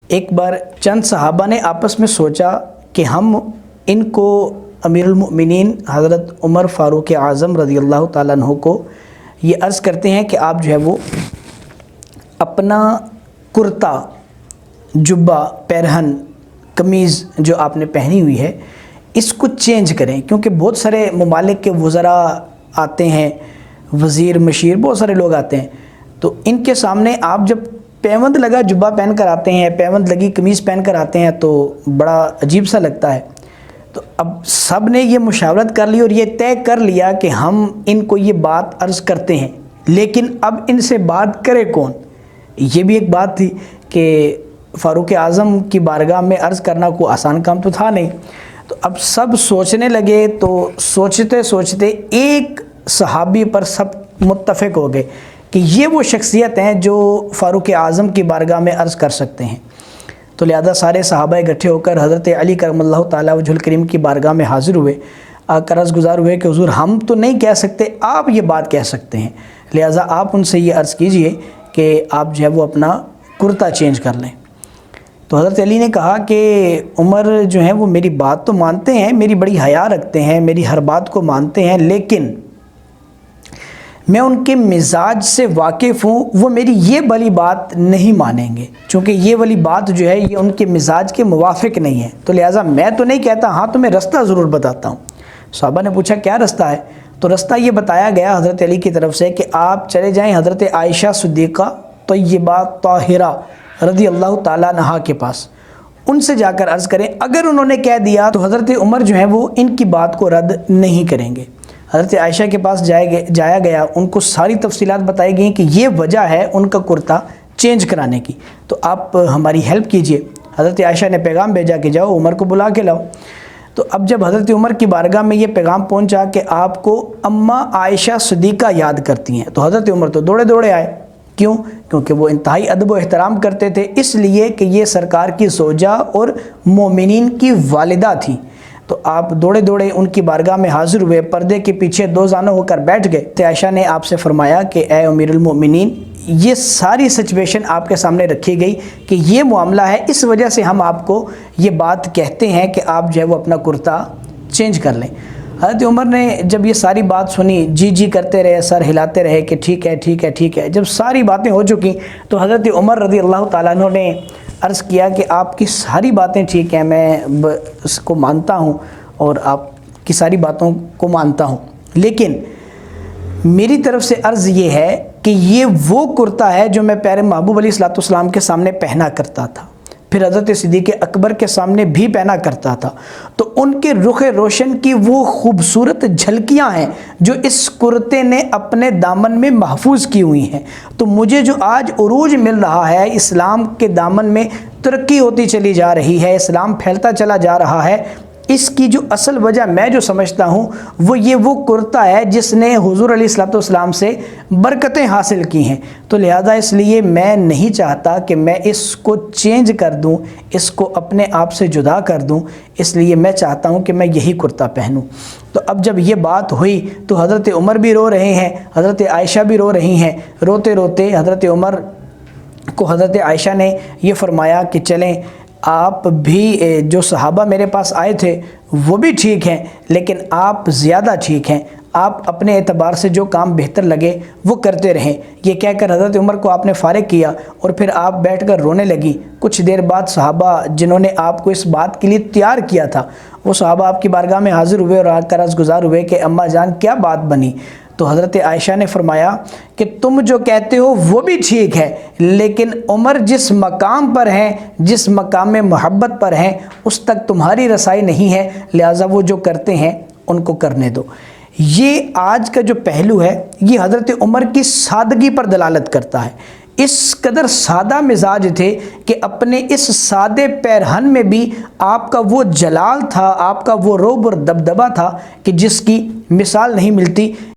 ایک بار چند صحابہ نے آپس میں سوچا کہ ہم ان کو امیر المؤمنین حضرت عمر فاروق اعظم رضی اللہ تعالیٰ عنہ کو یہ عرض کرتے ہیں کہ آپ جو ہے وہ اپنا کرتا، جبہ، پیرہن، قمیض جو آپ نے پہنی ہوئی ہے اس کو چینج کریں، کیونکہ بہت سارے ممالک کے وزراء آتے ہیں، وزیر مشیر بہت سارے لوگ آتے ہیں، تو ان کے سامنے آپ جب پیوند لگا جبہ پہن کر آتے ہیں، پیوند لگی قمیض پہن کر آتے ہیں تو بڑا عجیب سا لگتا ہے۔ تو اب سب نے یہ مشاورت کر لی اور یہ طے کر لیا کہ ہم ان کو یہ بات عرض کرتے ہیں، لیکن اب ان سے بات کرے کون؟ یہ بھی ایک بات تھی کہ فاروق اعظم کی بارگاہ میں عرض کرنا کوئی آسان کام تو تھا نہیں۔ تو اب سب سوچنے لگے، تو سوچتے سوچتے ایک صحابی پر سب متفق ہو گئے کہ یہ وہ شخصیت ہیں جو فاروق اعظم کی بارگاہ میں عرض کر سکتے ہیں۔ تو لہذا سارے صحابہ اکٹھے ہو کر حضرت علی کرم اللہ تعالیٰ وجہ الکریم کی بارگاہ میں حاضر ہوئے، عرض گزار ہوئے کہ حضور ہم تو نہیں کہہ سکتے، آپ یہ بات کہہ سکتے ہیں، لہذا آپ ان سے یہ عرض کیجئے کہ آپ جو ہے وہ اپنا کرتا چینج کر لیں۔ تو حضرت علی نے کہا کہ عمر جو ہیں وہ میری بات تو مانتے ہیں، میری بڑی حیا رکھتے ہیں، میری ہر بات کو مانتے ہیں، لیکن میں ان کے مزاج سے واقف ہوں، وہ میری یہ والی بات نہیں مانیں گے، چونکہ یہ والی بات جو ہے یہ ان کے مزاج کے موافق نہیں ہے، تو لہٰذا میں تو نہیں کہتا، ہاں تمہیں رستہ ضرور بتاتا ہوں۔ صحابہ نے پوچھا کیا رستہ ہے؟ تو رستہ یہ بتایا گیا حضرت علی کی طرف سے کہ آپ چلے جائیں حضرت عائشہ صدیقہ طیبہ طاہرہ رضی اللہ تعالیٰ عنہا کے پاس، ان سے جا کر عرض کریں، اگر انہوں نے کہہ دیا تو حضرت عمر جو ہیں وہ ان کی بات کو رد نہیں کریں گے۔ حضرت عائشہ کے پاس جایا گیا، ان کو ساری تفصیلات بتائی گئیں کہ یہ وجہ ہے ان کا کرتا چینج کرانے کی، تو آپ ہماری ہیلپ کیجئے۔ حضرت عائشہ نے پیغام بھیجا کہ جاؤ عمر کو بلا کے لاؤ۔ تو اب جب حضرت عمر کی بارگاہ میں یہ پیغام پہنچا کہ آپ کو اماں عائشہ صدیقہ یاد کرتی ہیں، تو حضرت عمر تو دوڑے دوڑے آئے۔ کیوں؟ کیونکہ وہ انتہائی ادب و احترام کرتے تھے، اس لیے کہ یہ سرکار کی زوجہ اور مومنین کی والدہ تھیں۔ تو آپ دوڑے دوڑے ان کی بارگاہ میں حاضر ہوئے، پردے کے پیچھے دو زانوں ہو کر بیٹھ گئے۔ تو عائشہ نے آپ سے فرمایا کہ اے امیر المؤمنین، یہ ساری سچویشن آپ کے سامنے رکھی گئی کہ یہ معاملہ ہے، اس وجہ سے ہم آپ کو یہ بات کہتے ہیں کہ آپ جو ہے وہ اپنا کرتا چینج کر لیں۔ حضرت عمر نے جب یہ ساری بات سنی، جی جی کرتے رہے، سر ہلاتے رہے کہ ٹھیک ہے ٹھیک ہے ٹھیک ہے۔ جب ساری باتیں ہو چکی تو حضرت عمر رضی اللہ تعالیٰ عنہ نے عرض کیا کہ آپ کی ساری باتیں ٹھیک ہیں، میں اس کو مانتا ہوں اور آپ کی ساری باتوں کو مانتا ہوں، لیکن میری طرف سے عرض یہ ہے کہ یہ وہ کرتا ہے جو میں پیارے محبوب علیہ الصلوۃ والسلام کے سامنے پہنا کرتا تھا، پھر حضرت صدیق اکبر کے سامنے بھی پہنا کرتا تھا، تو ان کے رخ روشن کی وہ خوبصورت جھلکیاں ہیں جو اس کرتے نے اپنے دامن میں محفوظ کی ہوئی ہیں۔ تو مجھے جو آج عروج مل رہا ہے، اسلام کے دامن میں ترقی ہوتی چلی جا رہی ہے، اسلام پھیلتا چلا جا رہا ہے، اس کی جو اصل وجہ میں جو سمجھتا ہوں وہ کرتا ہے جس نے حضور علیہ الصلوۃ والسلام سے برکتیں حاصل کی ہیں۔ تو لہذا اس لیے میں نہیں چاہتا کہ میں اس کو چینج کر دوں، اس کو اپنے آپ سے جدا کر دوں، اس لیے میں چاہتا ہوں کہ میں یہی کرتا پہنوں۔ تو اب جب یہ بات ہوئی تو حضرت عمر بھی رو رہے ہیں، حضرت عائشہ بھی رو رہی ہیں، روتے روتے حضرت عمر کو حضرت عائشہ نے یہ فرمایا کہ چلیں، آپ بھی جو صحابہ میرے پاس آئے تھے وہ بھی ٹھیک ہیں، لیکن آپ زیادہ ٹھیک ہیں، آپ اپنے اعتبار سے جو کام بہتر لگے وہ کرتے رہیں۔ یہ کہہ کر حضرت عمر کو آپ نے فارغ کیا اور پھر آپ بیٹھ کر رونے لگی۔ کچھ دیر بعد صحابہ جنہوں نے آپ کو اس بات کے لیے تیار کیا تھا، وہ صحابہ آپ کی بارگاہ میں حاضر ہوئے اور آ کر عرض گزار ہوئے کہ اماں جان کیا بات بنی؟ تو حضرت عائشہ نے فرمایا کہ تم جو کہتے ہو وہ بھی ٹھیک ہے، لیکن عمر جس مقام پر ہیں، جس مقام میں محبت پر ہیں، اس تک تمہاری رسائی نہیں ہے، لہٰذا وہ جو کرتے ہیں ان کو کرنے دو۔ یہ آج کا جو پہلو ہے یہ حضرت عمر کی سادگی پر دلالت کرتا ہے۔ اس قدر سادہ مزاج تھے کہ اپنے اس سادے پیرہن میں بھی آپ کا وہ جلال تھا، آپ کا وہ رعب اور دبدبہ تھا کہ جس کی مثال نہیں ملتی۔